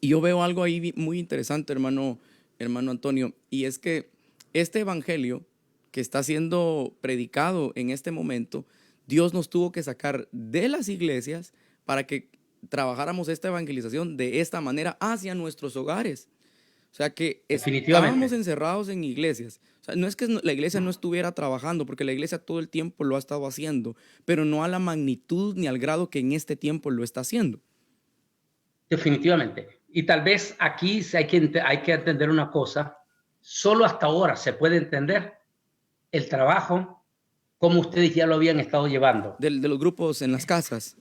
Y yo veo algo ahí muy interesante, hermano Antonio, y es que este evangelio que está siendo predicado en este momento, Dios nos tuvo que sacar de las iglesias para que trabajáramos esta evangelización de esta manera hacia nuestros hogares. O sea que estábamos encerrados en iglesias. O sea, no es que la iglesia no estuviera trabajando, porque la iglesia todo el tiempo lo ha estado haciendo, pero no a la magnitud ni al grado que en este tiempo lo está haciendo. Definitivamente. Y tal vez aquí hay que entender una cosa. Solo hasta ahora se puede entender el trabajo como ustedes ya lo habían estado llevando. De los grupos en las casas.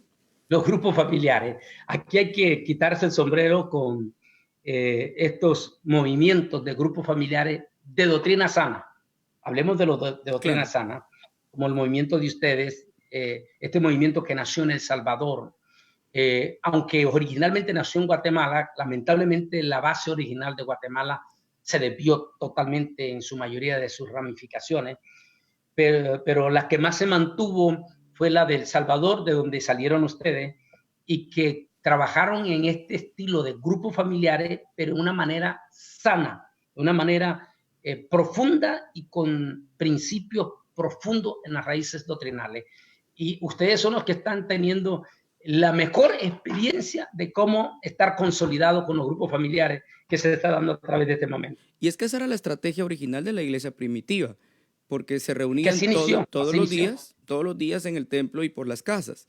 Los grupos familiares. Aquí hay que quitarse el sombrero con estos movimientos de grupos familiares de doctrina sana. Hablemos de doctrina sana, como el movimiento de ustedes, este movimiento que nació en El Salvador, aunque originalmente nació en Guatemala, lamentablemente la base original de Guatemala se desvió totalmente en su mayoría de sus ramificaciones, pero la que más se mantuvo fue la de El Salvador, de donde salieron ustedes, y que trabajaron en este estilo de grupos familiares, pero de una manera sana, de una manera profunda y con principios profundos en las raíces doctrinales. Y ustedes son los que están teniendo la mejor experiencia de cómo estar consolidado con los grupos familiares que se está dando a través de este momento. Y es que esa era la estrategia original de la iglesia primitiva, porque se reunían todos los días en el templo y por las casas.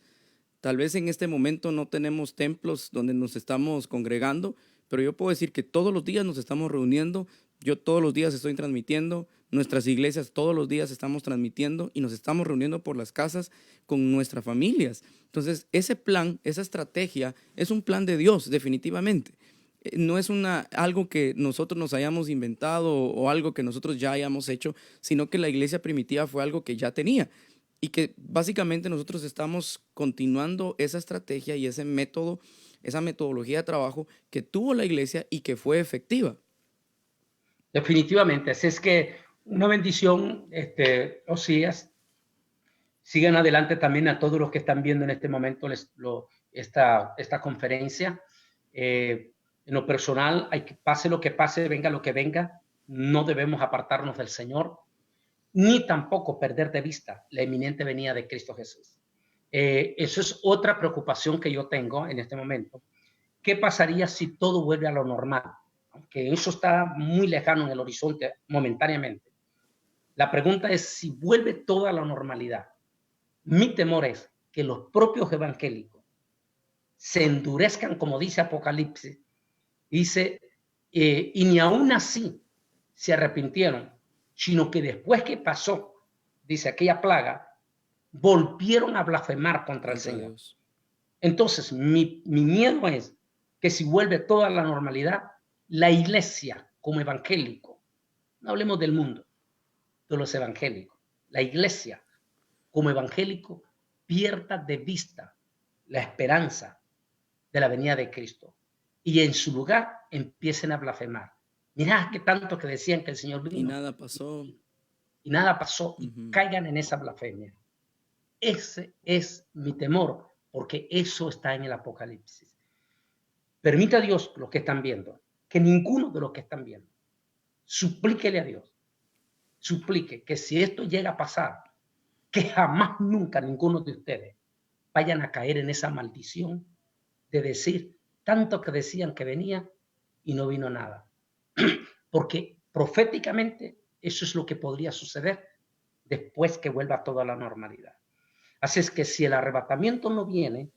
Tal vez en este momento no tenemos templos donde nos estamos congregando, pero yo puedo decir que todos los días nos estamos reuniendo. Yo todos los días estoy transmitiendo nuestras iglesias todos los días estamos transmitiendo y nos estamos reuniendo por las casas con nuestras familias. Entonces, ese plan, esa estrategia es un plan de Dios, definitivamente. No es algo que nosotros nos hayamos inventado o algo que nosotros ya hayamos hecho, sino que la iglesia primitiva fue algo que ya tenía y que básicamente nosotros estamos continuando esa estrategia y ese método, esa metodología de trabajo que tuvo la iglesia y que fue efectiva. Definitivamente. Así es que una bendición, Osías. Sigan adelante también a todos los que están viendo en este momento esta conferencia. En lo personal, pase lo que pase, venga lo que venga, no debemos apartarnos del Señor, ni tampoco perder de vista la inminente venida de Cristo Jesús. Eso es otra preocupación que yo tengo en este momento. ¿Qué pasaría si todo vuelve a lo normal? Aunque eso está muy lejano en el horizonte momentáneamente. La pregunta es si vuelve toda a la normalidad. Mi temor es que los propios evangélicos se endurezcan, como dice Apocalipsis, dice, y ni aún así se arrepintieron, sino que después que pasó, dice, aquella plaga, volvieron a blasfemar contra el Señor. Dios. Entonces, mi miedo es que si vuelve toda la normalidad, la iglesia como evangélico, no hablemos del mundo, de los evangélicos, la iglesia como evangélico pierda de vista la esperanza de la venida de Cristo y en su lugar empiecen a blasfemar. Mirá que tanto que decían que el Señor vino. Y nada pasó. Y nada pasó y caigan en esa blasfemia. Ese es mi temor, porque eso está en el Apocalipsis. Permita a Dios, los que están viendo, que ninguno de los que están viendo, suplíquele a Dios, suplique que si esto llega a pasar, que jamás nunca ninguno de ustedes vayan a caer en esa maldición de decir tanto que decían que venía y no vino nada. Porque proféticamente eso es lo que podría suceder después que vuelva toda la normalidad. Así es que si el arrebatamiento no viene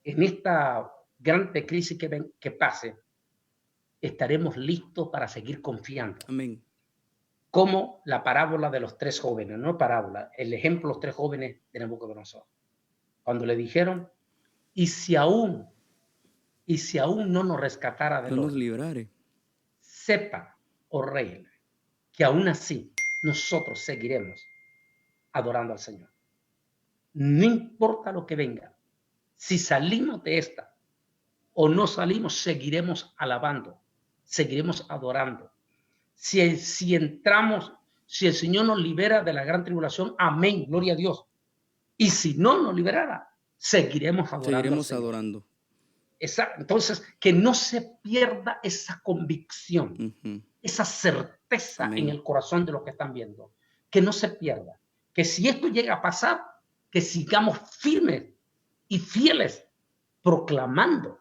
en esta gran crisis que pase, estaremos listos para seguir confiando. Amén. Como la parábola de los 3 jóvenes, no parábola, el ejemplo de los 3 jóvenes de Nabucodonosor. Cuando le dijeron, y si aún no nos rescatara del no nos horno, librare, sepa, oh rey, que aún así nosotros seguiremos adorando al Señor. No importa lo que venga, si salimos de esta o no salimos, seguiremos alabando, seguiremos adorando. Si entramos, si el Señor nos libera de la gran tribulación, amén, gloria a Dios. Y si no nos liberara, seguiremos adorando. Seguiremos adorando. Entonces, que no se pierda esa convicción, esa certeza Amén. En el corazón de los que están viendo. Que no se pierda. Que si esto llega a pasar, que sigamos firmes y fieles proclamando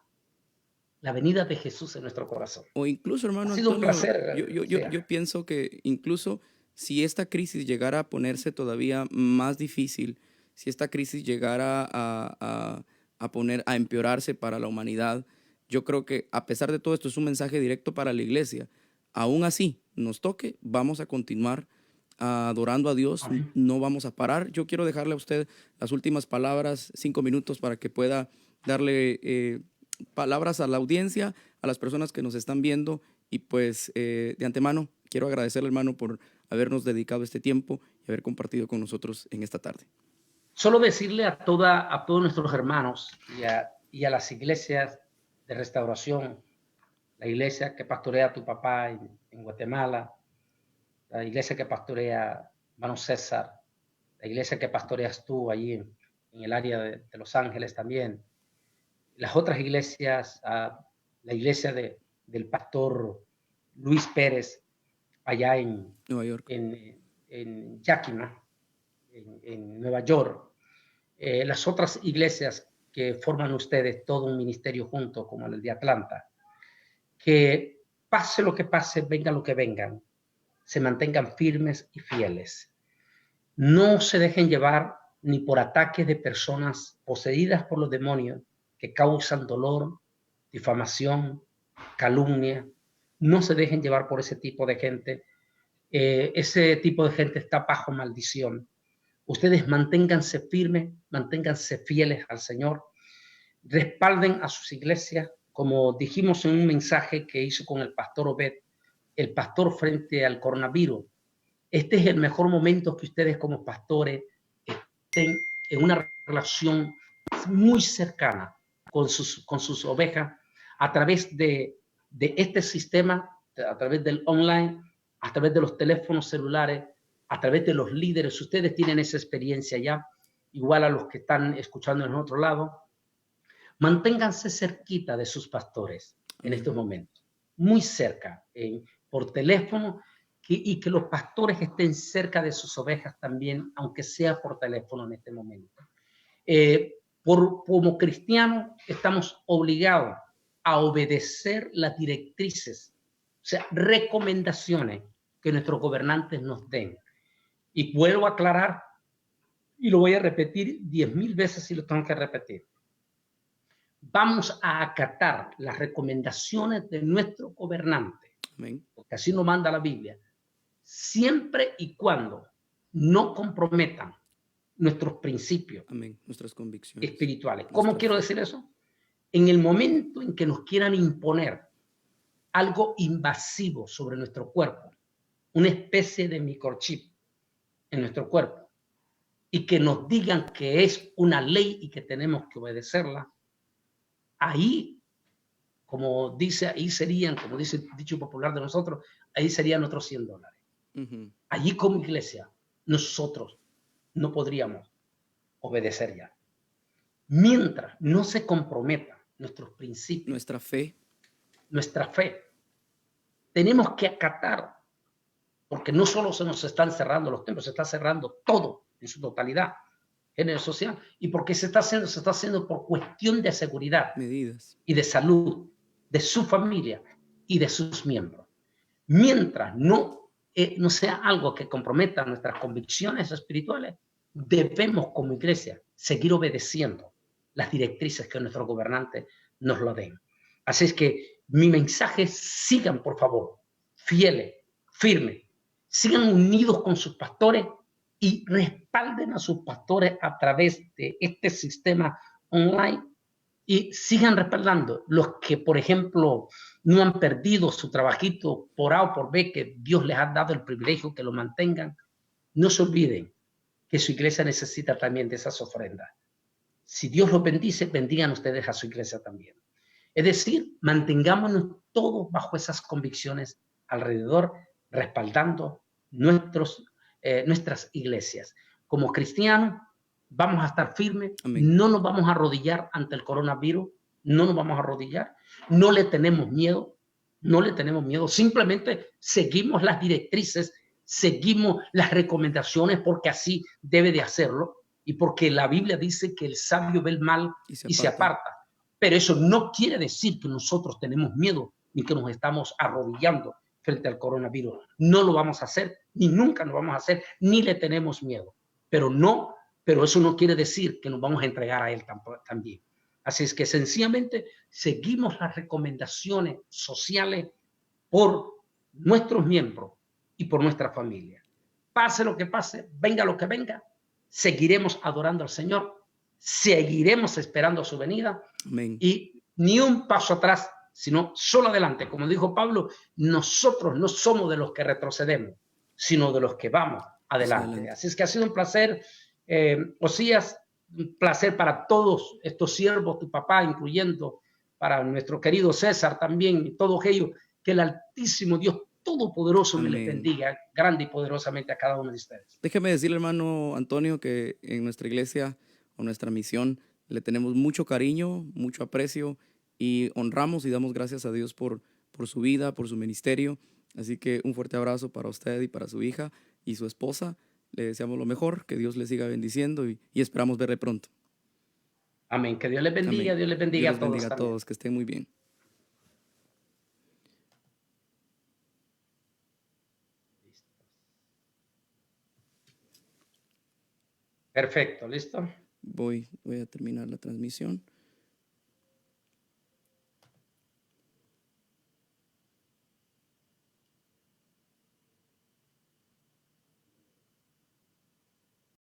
la venida de Jesús en nuestro corazón. O incluso, hermano, ha sido Antonio, un placer. Yo pienso que incluso si esta crisis llegara a ponerse todavía más difícil, si esta crisis llegara a empeorarse para la humanidad, yo creo que a pesar de todo esto es un mensaje directo para la iglesia. Aún así, nos toque, vamos a continuar adorando a Dios, Amén. No vamos a parar. Yo quiero dejarle a usted las últimas palabras, 5 minutos, para que pueda darle palabras a la audiencia, a las personas que nos están viendo, y pues de antemano quiero agradecerle, hermano, por habernos dedicado este tiempo y haber compartido con nosotros en esta tarde. Solo decirle a todos nuestros hermanos y a las iglesias de restauración, la iglesia que pastorea tu papá en Guatemala, la iglesia que pastorea hermano César, la iglesia que pastoreas tú allí en el área de Los Ángeles también, las otras iglesias, la iglesia del pastor Luis Pérez allá en Nueva York, en Yakima, en Nueva York, las otras iglesias que forman ustedes todo un ministerio junto, como el de Atlanta, que pase lo que pase, venga lo que vengan, se mantengan firmes y fieles. No se dejen llevar ni por ataques de personas poseídas por los demonios que causan dolor, difamación, calumnia. No se dejen llevar por ese tipo de gente. ese tipo de gente está bajo maldición. Ustedes manténganse firmes, manténganse fieles al Señor, respalden a sus iglesias, como dijimos en un mensaje que hizo con el pastor Obed, el pastor frente al coronavirus. Este es el mejor momento que ustedes como pastores estén en una relación muy cercana con sus ovejas a través de este sistema, a través del online, a través de los teléfonos celulares, a través de los líderes. Ustedes tienen esa experiencia ya, igual a los que están escuchando en otro lado. Manténganse cerquita de sus pastores en estos momentos, muy cerca, por teléfono, y que los pastores estén cerca de sus ovejas también, aunque sea por teléfono en este momento. Como cristianos estamos obligados a obedecer las directrices, o sea, recomendaciones que nuestros gobernantes nos den. Y vuelvo a aclarar, y lo voy a repetir 10,000 veces si lo tengo que repetir. Vamos a acatar las recomendaciones de nuestro gobernante, Amén. porque así nos manda la Biblia, siempre y cuando no comprometan nuestros principios. Amén. Nuestras convicciones espirituales. ¿Cómo quiero fe. decir eso? En el momento en que nos quieran imponer algo invasivo sobre nuestro cuerpo, una especie de microchip en nuestro cuerpo, y que nos digan que es una ley y que tenemos que obedecerla, ahí, como dice, ahí serían, como dice el dicho popular de nosotros, ahí serían otros $100. Allí como iglesia, nosotros no podríamos obedecer ya. Mientras no se comprometan nuestros principios, nuestra fe, tenemos que acatar, porque no solo se nos están cerrando los templos, se está cerrando todo en su totalidad, género social, y porque se está haciendo por cuestión de seguridad, medidas y de salud de su familia y de sus miembros. Mientras no sea algo que comprometa nuestras convicciones espirituales, debemos como iglesia seguir obedeciendo las directrices que nuestros gobernantes nos lo den. Así es que mi mensaje, sigan por favor, fieles, firmes, sigan unidos con sus pastores y respalden a sus pastores a través de este sistema online y sigan respaldando los que, por ejemplo, no han perdido su trabajito por A o por B, que Dios les ha dado el privilegio que lo mantengan. No se olviden que su iglesia necesita también de esas ofrendas. Si Dios los bendice, bendigan ustedes a su iglesia también. Es decir, mantengámonos todos bajo esas convicciones alrededor, respaldando nuestras iglesias. Como cristianos, vamos a estar firmes, Amén. no nos vamos a arrodillar ante el coronavirus, no nos vamos a arrodillar, no le tenemos miedo, simplemente seguimos las directrices, seguimos las recomendaciones porque así debe de hacerlo y porque la Biblia dice que el sabio ve el mal y se aparta. Pero eso no quiere decir que nosotros tenemos miedo ni que nos estamos arrodillando frente al coronavirus. No lo vamos a hacer, ni nunca lo vamos a hacer, ni le tenemos miedo. Pero eso no quiere decir que nos vamos a entregar a él también. Así es que sencillamente seguimos las recomendaciones sociales por nuestros miembros y por nuestra familia. Pase lo que pase, venga lo que venga, seguiremos adorando al Señor, seguiremos esperando su venida. Amén. Y ni un paso atrás, sino solo adelante. Como dijo Pablo, nosotros no somos de los que retrocedemos, sino de los que vamos adelante. Así es que ha sido un placer, Osías, un placer para todos estos siervos, tu papá, incluyendo para nuestro querido César también, y todos ellos, que el Altísimo Dios Todopoderoso me les bendiga grande y poderosamente a cada uno de ustedes. Déjeme decirle, hermano Antonio, que en nuestra iglesia o nuestra misión le tenemos mucho cariño, mucho aprecio y honramos y damos gracias a Dios por su vida, por su ministerio. Así que un fuerte abrazo para usted y para su hija y su esposa. Le deseamos lo mejor, que Dios les siga bendiciendo y esperamos verle pronto. Amén. Que Dios les bendiga, Amén. Dios les bendiga, Dios les bendiga a todos, que estén muy bien. Perfecto, ¿listo? Voy a terminar la transmisión.